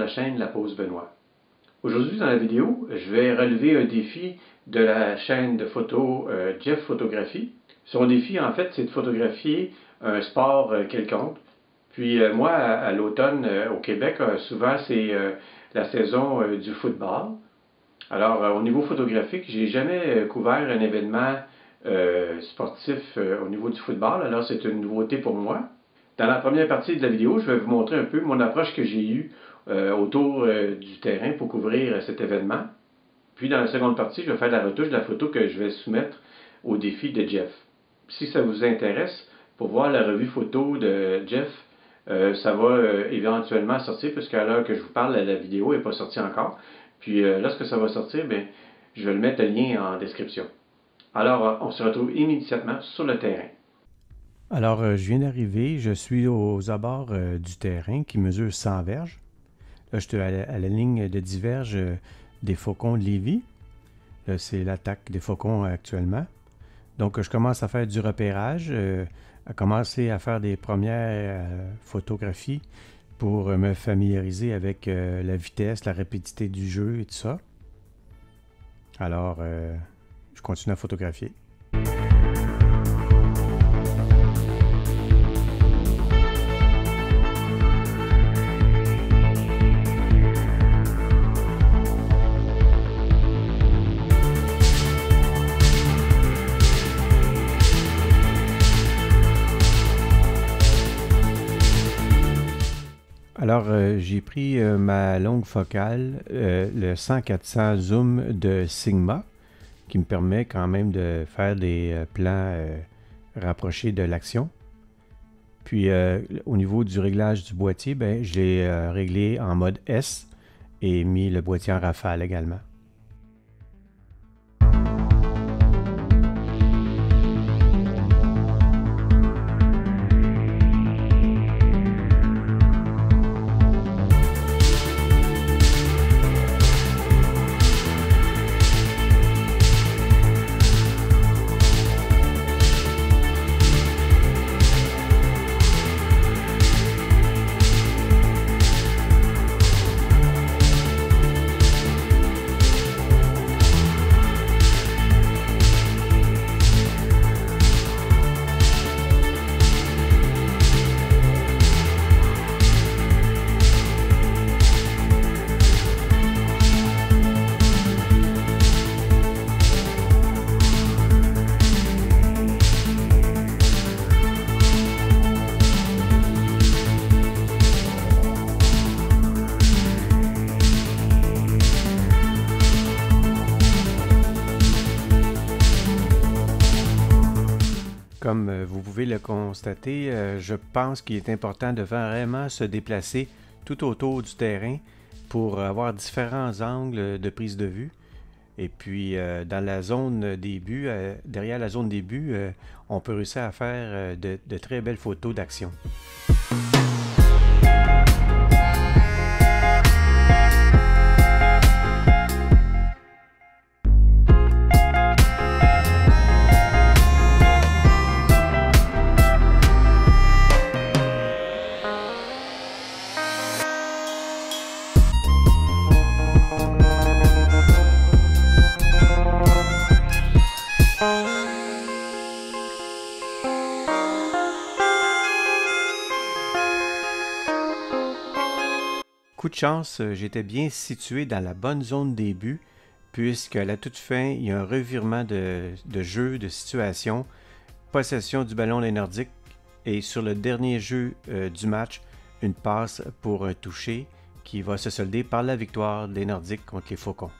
la chaîne La Pause Benoît. Aujourd'hui dans la vidéo, je vais relever un défi de la chaîne de photos Jeff Photographie. Son défi en fait c'est de photographier un sport quelconque. Puis moi à l'automne au Québec, souvent c'est la saison du football. Alors au niveau photographique, j'ai jamais couvert un événement sportif au niveau du football, alors c'est une nouveauté pour moi. Dans la première partie de la vidéo, je vais vous montrer un peu mon approche que j'ai eue autour du terrain pour couvrir cet événement. Puis dans la seconde partie, je vais faire la retouche de la photo que je vais soumettre au défi de Jeff. Si ça vous intéresse, pour voir la revue photo de Jeff, ça va éventuellement sortir, puisqu'à l'heure que je vous parle, la vidéo n'est pas sortie encore. Puis lorsque ça va sortir, bien, je vais le mettre le lien en description. Alors, on se retrouve immédiatement sur le terrain. Alors, je viens d'arriver, je suis aux abords du terrain qui mesure 100 verges. Là, je suis à la ligne de 10 verges des Faucons de Lévis. C'est l'attaque des Faucons actuellement. Donc, je commence à faire du repérage, à commencer à faire des premières photographies pour me familiariser avec la vitesse, la rapidité du jeu et tout ça. Alors, je continue à photographier. Alors, j'ai pris ma longue focale, le 100-400 zoom de Sigma, qui me permet quand même de faire des plans rapprochés de l'action. Puis, au niveau du réglage du boîtier, ben, je l'ai réglé en mode S et mis le boîtier en rafale également. Comme vous pouvez le constater, je pense qu'il est important de vraiment se déplacer tout autour du terrain pour avoir différents angles de prise de vue. Et puis, dans la zone des buts, derrière la zone des buts, on peut réussir à faire de très belles photos d'action. Coup de chance, j'étais bien situé dans la bonne zone des buts, puisqu'à la toute fin, il y a un revirement de jeu, de situation, possession du ballon des Nordiques, et sur le dernier jeu du match, une passe pour un toucher qui va se solder par la victoire des Nordiques contre les Faucons.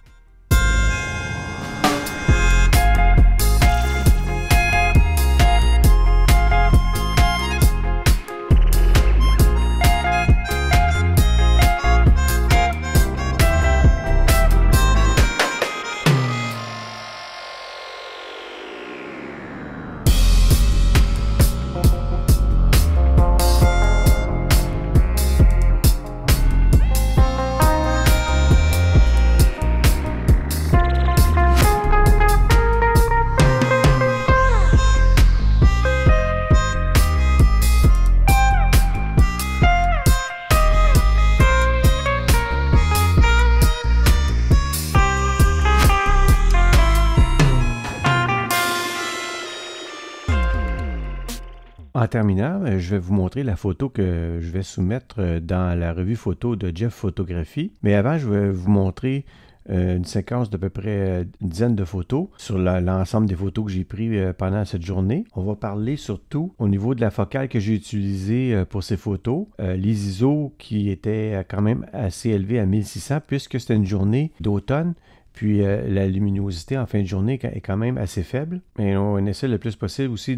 En terminant, je vais vous montrer la photo que je vais soumettre dans la revue photo de Jeff Photographie. Mais avant, je vais vous montrer une séquence d'à peu près une dizaine de photos sur l'ensemble des photos que j'ai prises pendant cette journée. On va parler surtout au niveau de la focale que j'ai utilisée pour ces photos. Les ISO qui étaient quand même assez élevés à 1600 puisque c'était une journée d'automne. Puis la luminosité en fin de journée est quand même assez faible. Mais on essaie le plus possible aussi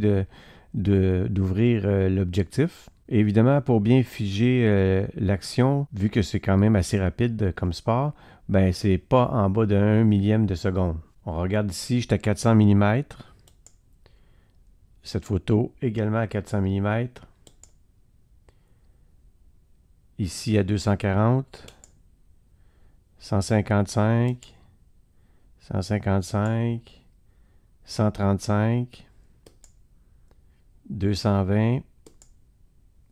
d'ouvrir l'objectif. Évidemment, pour bien figer l'action, vu que c'est quand même assez rapide comme sport, ben c'est pas en bas de 1 millième de seconde. On regarde ici, j'étais à 400 mm. Cette photo également à 400 mm. Ici à 240, 155, 155, 135, 220,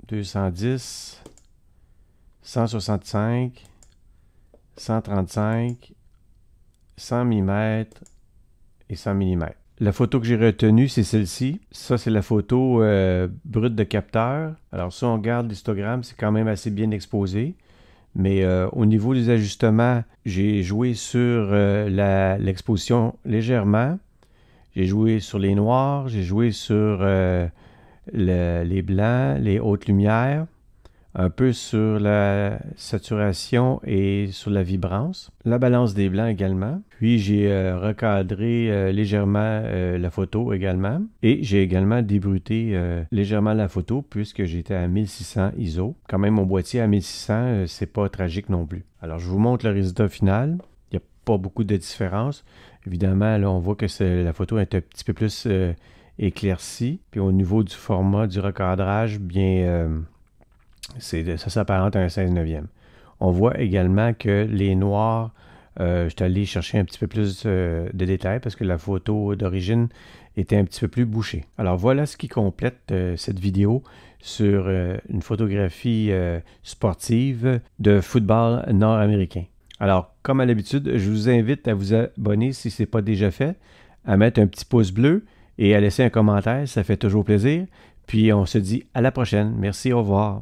210, 165, 135, 100 mm et 100 mm. La photo que j'ai retenue, c'est celle-ci. Ça, c'est la photo brute de capteur. Alors ça, on regarde l'histogramme, c'est quand même assez bien exposé. Mais au niveau des ajustements, j'ai joué sur l'exposition légèrement. J'ai joué sur les noirs, j'ai joué sur les blancs, les hautes lumières, un peu sur la saturation et sur la vibrance, la balance des blancs également. Puis j'ai recadré légèrement la photo également. Et j'ai également débruté légèrement la photo puisque j'étais à 1600 ISO. Quand même, mon boîtier à 1600, c'est pas tragique non plus. Alors, je vous montre le résultat final. Il n'y a pas beaucoup de différence. Évidemment, là, on voit que la photo est un petit peu plus éclaircie. Puis au niveau du format du recadrage, bien... ça s'apparente à un 16/9. On voit également que les noirs, je suis allé chercher un petit peu plus de détails parce que la photo d'origine était un petit peu plus bouchée. Alors voilà ce qui complète cette vidéo sur une photographie sportive de football nord-américain. Alors, comme à l'habitude, je vous invite à vous abonner si ce n'est pas déjà fait, à mettre un petit pouce bleu et à laisser un commentaire, ça fait toujours plaisir. Puis on se dit à la prochaine. Merci, au revoir.